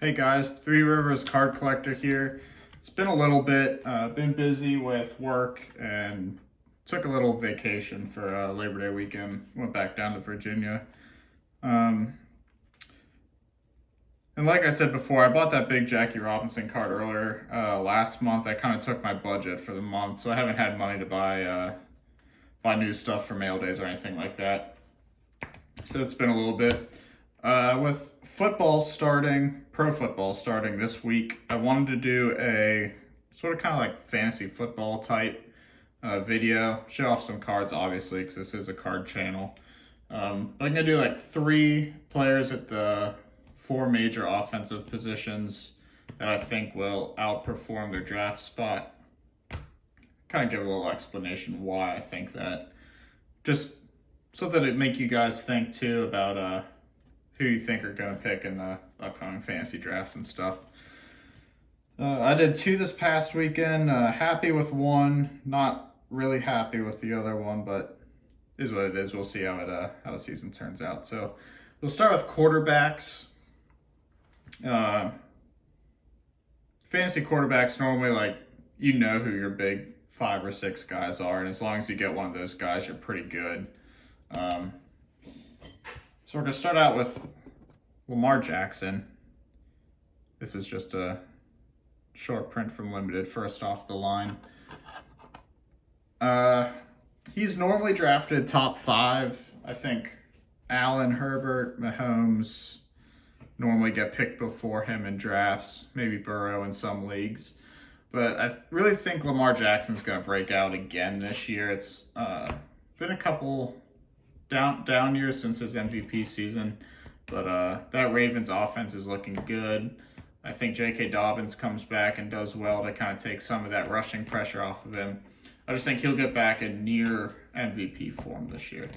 Hey guys, Three Rivers Card Collector here. It's been a little bit, been busy with work and took a little vacation for Labor Day weekend. Went back down to Virginia. Um, and like I said before, I bought that big Jackie Robinson card earlier last month. I kind of took my budget for the month, so I haven't had money to buy new stuff for mail days or anything like that. So it's been a little bit. With football starting, pro football starting this week, I wanted to do a sort of kind of like fantasy football type video. Show off some cards, obviously, because this is a card channel. But I'm going to do like 3 players at the 4 major offensive positions that I think will outperform their draft spot. Kind of give a little explanation why I think that. Just something to make you guys think too about who you think are going to pick in the upcoming fantasy draft and stuff. I did 2 this past weekend. Happy with 1, not really happy with the other one, but is what it is. We'll see how the season turns out. So we'll start with quarterbacks. Fantasy quarterbacks normally, like, you know who your big 5 or 6 guys are, and as long as you get one of those guys, you're pretty good. So we're going to start out with Lamar Jackson. This is just a short print from Limited, first off the line. He's normally drafted top 5. I think Allen, Herbert, Mahomes normally get picked before him in drafts, maybe Burrow in some leagues. But I really think Lamar Jackson's going to break out again this year. It's been a couple down years since his MVP season, but that Ravens offense is looking good. I think J.K. Dobbins comes back and does well to kind of take some of that rushing pressure off of him. I just think he'll get back in near MVP form this year.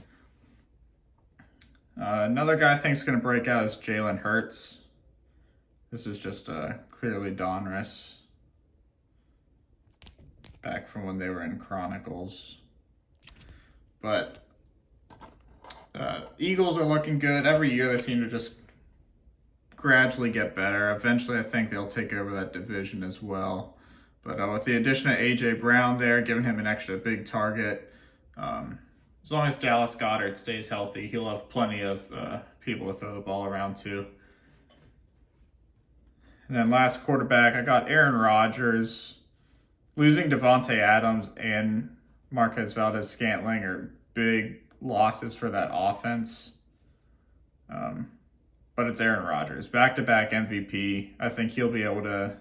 Another guy I think is going to break out is Jalen Hurts. This is just clearly Donruss, back from when they were in Chronicles. But Eagles are looking good. Every year they seem to just gradually get better. Eventually I think they'll take over that division as well. But with the addition of A.J. Brown there, giving him an extra big target, as long as Dallas Goedert stays healthy, he'll have plenty of people to throw the ball around to. And then last quarterback, I got Aaron Rodgers. Losing Devontae Adams and Marquez Valdes-Scantling are big losses for that offense. But it's Aaron Rodgers. Back-to-back MVP. I think he'll be able to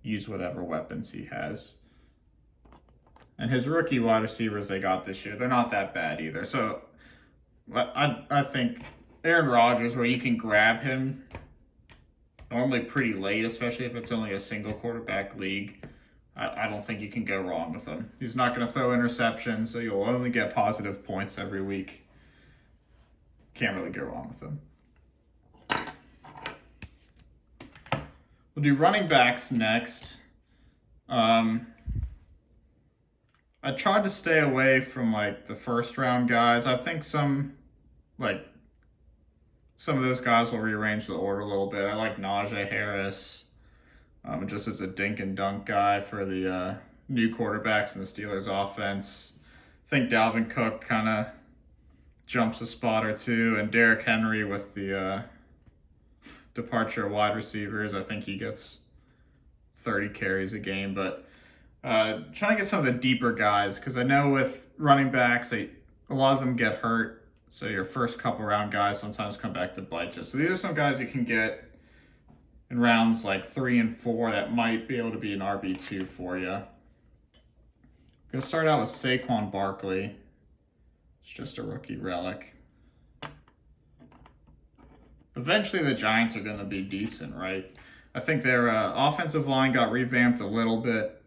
use whatever weapons he has. And his rookie wide receivers they got this year, they're not that bad either. So I think Aaron Rodgers, where you can grab him normally pretty late, especially if it's only a single quarterback league, I don't think you can go wrong with him. He's not going to throw interceptions, so you'll only get positive points every week. Can't really go wrong with him. We'll do running backs next. I tried to stay away from like the first round guys. I think some of those guys will rearrange the order a little bit. I like Najee Harris, just as a dink and dunk guy for the new quarterbacks in the Steelers offense. I think Dalvin Cook kind of jumps a spot or two, and Derrick Henry with the departure of wide receivers, I think he gets 30 carries a game. But trying to get some of the deeper guys, because I know with running backs, a lot of them get hurt. So your first couple round guys sometimes come back to bite you. So these are some guys you can get in rounds like 3 and 4 that might be able to be an RB2 for you. I'm going to start out with Saquon Barkley. It's just a rookie relic. Eventually the Giants are going to be decent, right? I think their offensive line got revamped a little bit.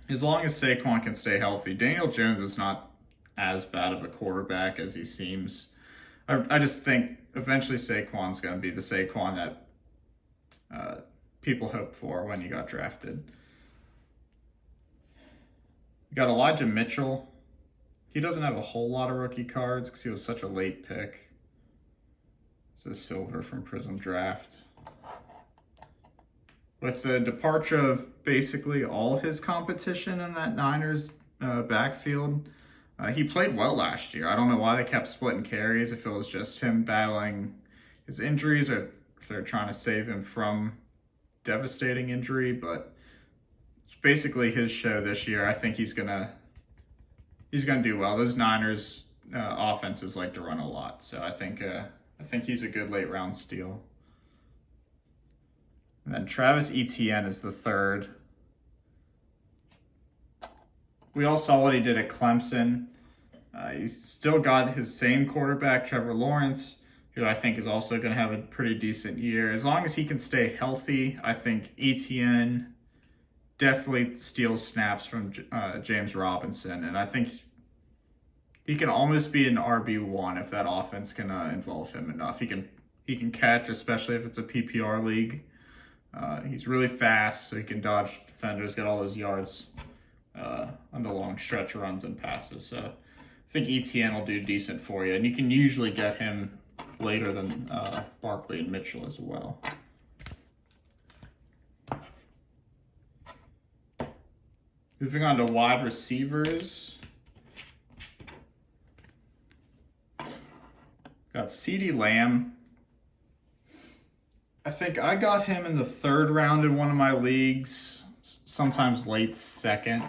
As long as Saquon can stay healthy, Daniel Jones is not as bad of a quarterback as he seems. I just think eventually Saquon's going to be the Saquon that people hoped for when he got drafted. You got Elijah Mitchell. He doesn't have a whole lot of rookie cards because he was such a late pick. This is silver from Prism Draft. with the departure of basically all his competition in that Niners backfield, he played well last year. I don't know why they kept splitting carries, if it was just him battling his injuries or if they're trying to save him from devastating injury, but it's basically his show this year. I think he's gonna do well. Those Niners offenses like to run a lot, so I think he's a good late round steal. And then Travis Etienne is the third. We all saw what he did at Clemson. He's still got his same quarterback, Trevor Lawrence, who I think is also going to have a pretty decent year. As long as he can stay healthy, I think Etienne definitely steals snaps from James Robinson. And I think he can almost be an RB1 if that offense can involve him enough. He can catch, especially if it's a PPR league. He's really fast, so he can dodge defenders, get all those yards on the long stretch runs and passes. So I think Etienne will do decent for you, and you can usually get him later than Barkley and Mitchell as well. Moving on to wide receivers. Got CeeDee Lamb. I think I got him in the third round in one of my leagues, sometimes late second.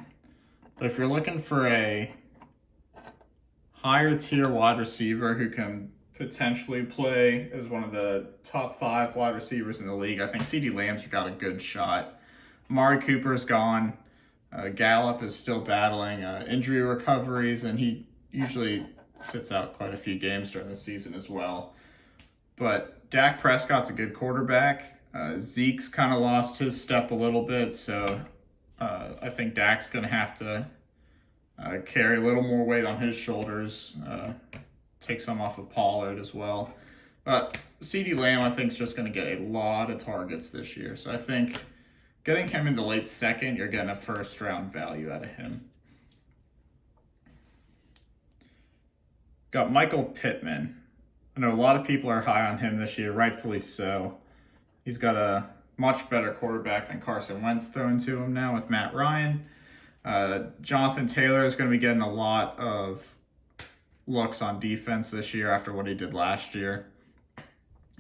But if you're looking for a higher tier wide receiver who can potentially play as one of the top 5 wide receivers in the league, I think CeeDee Lamb's got a good shot. Amari Cooper's gone. Gallup is still battling injury recoveries, and he usually sits out quite a few games during the season as well. But Dak Prescott's a good quarterback. Zeke's kind of lost his step a little bit, so I think Dak's going to have to carry a little more weight on his shoulders, take some off of Pollard as well. But CeeDee Lamb, I think, is just going to get a lot of targets this year. So I think getting him in the late second, you're getting a first-round value out of him. Got Michael Pittman. I know a lot of people are high on him this year, rightfully so. He's got a much better quarterback than Carson Wentz thrown to him now with Matt Ryan. Jonathan Taylor is going to be getting a lot of looks on defense this year after what he did last year.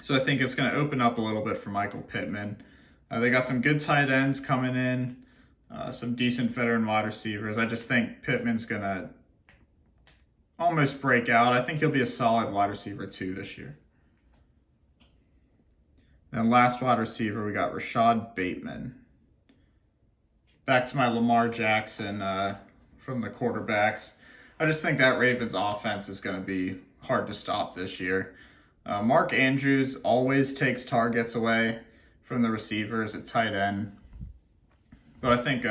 So I think it's going to open up a little bit for Michael Pittman. They got some good tight ends coming in, some decent veteran wide receivers. I just think Pittman's going to almost break out. I think he'll be a solid wide receiver 2 this year. Then last wide receiver, we got Rashad Bateman. Back to my Lamar Jackson from the quarterbacks. I just think that Ravens offense is going to be hard to stop this year. Mark Andrews always takes targets away from the receivers at tight end. But I think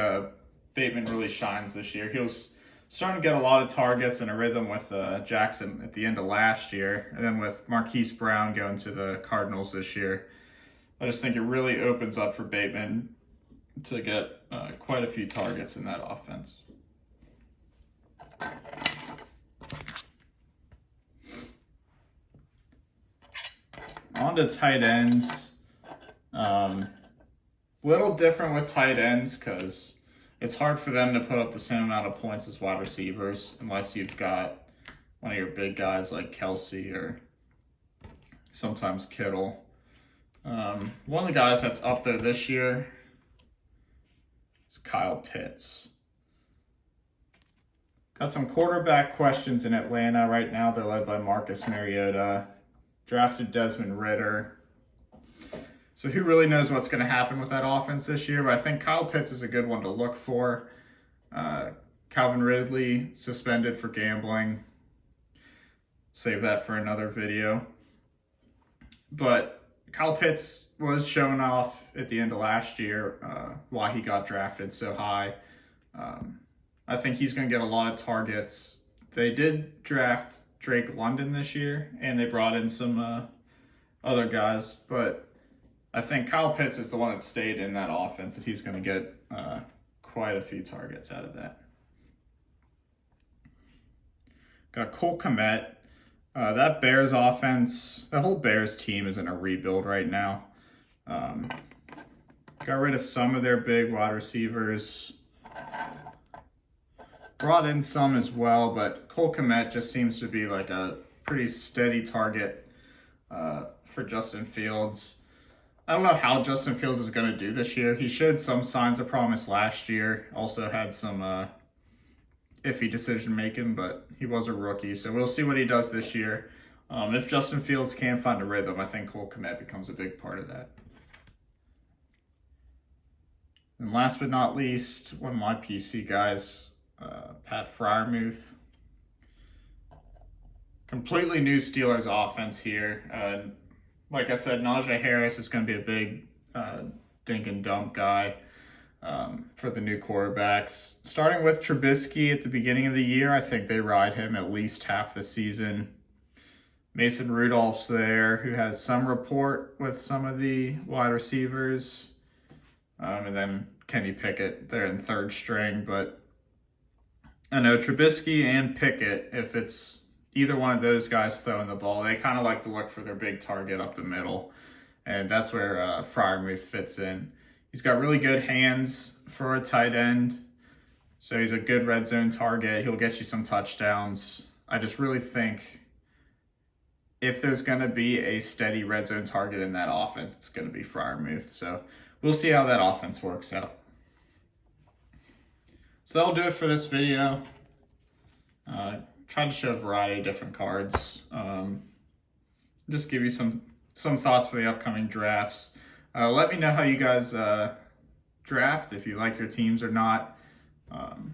Bateman really shines this year. He was starting to get a lot of targets in a rhythm with Jackson at the end of last year. And then with Marquise Brown going to the Cardinals this year, I just think it really opens up for Bateman to get quite a few targets in that offense. On to tight ends. Little different with tight ends because it's hard for them to put up the same amount of points as wide receivers unless you've got one of your big guys like Kelsey or sometimes Kittle. One of the guys that's up there this year is Kyle Pitts. Got some quarterback questions in Atlanta right now. They're led by Marcus Mariota. Drafted Desmond Ridder. So who really knows what's going to happen with that offense this year? But I think Kyle Pitts is a good one to look for. Calvin Ridley suspended for gambling. Save that for another video. But Kyle Pitts was showing off at the end of last year why he got drafted so high. I think he's going to get a lot of targets. They did draft Drake London this year, and they brought in some other guys. But I think Kyle Pitts is the one that stayed in that offense, and he's going to get quite a few targets out of that. Got Cole Kmet. That Bears offense, the whole Bears team is in a rebuild right now. Got rid of some of their big wide receivers. Brought in some as well, but Cole Kmet just seems to be like a pretty steady target for Justin Fields. I don't know how Justin Fields is going to do this year. He showed some signs of promise last year. Also had some iffy decision making, but he was a rookie. So we'll see what he does this year. If Justin Fields can find a rhythm, I think Cole Kmet becomes a big part of that. And last but not least, one of my PC guys, Pat Freiermuth. Completely new Steelers offense here. Like I said, Najee Harris is going to be a big dink and dump guy for the new quarterbacks. Starting with Trubisky at the beginning of the year, I think they ride him at least half the season. Mason Rudolph's there, who has some rapport with some of the wide receivers. And then Kenny Pickett, they're in third string. But I know Trubisky and Pickett, if it's either one of those guys throwing the ball, they kind of like to look for their big target up the middle. And that's where Freiermuth fits in. He's got really good hands for a tight end. So he's a good red zone target. He'll get you some touchdowns. I just really think if there's going to be a steady red zone target in that offense, it's going to be Freiermuth. So we'll see how that offense works out. So that'll do it for this video. Tried to show a variety of different cards. Just give you some thoughts for the upcoming drafts. Let me know how you guys draft, if you like your teams or not. And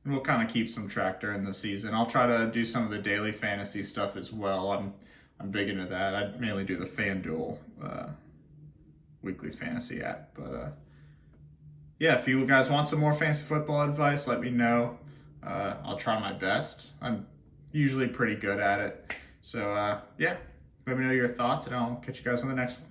we'll kind of keep some track during the season. I'll try to do some of the daily fantasy stuff as well. I'm big into that. I mainly do the FanDuel weekly fantasy app. But yeah, if you guys want some more fantasy football advice, let me know. I'll try my best. I'm usually pretty good at it. So yeah, let me know your thoughts, and I'll catch you guys on the next one.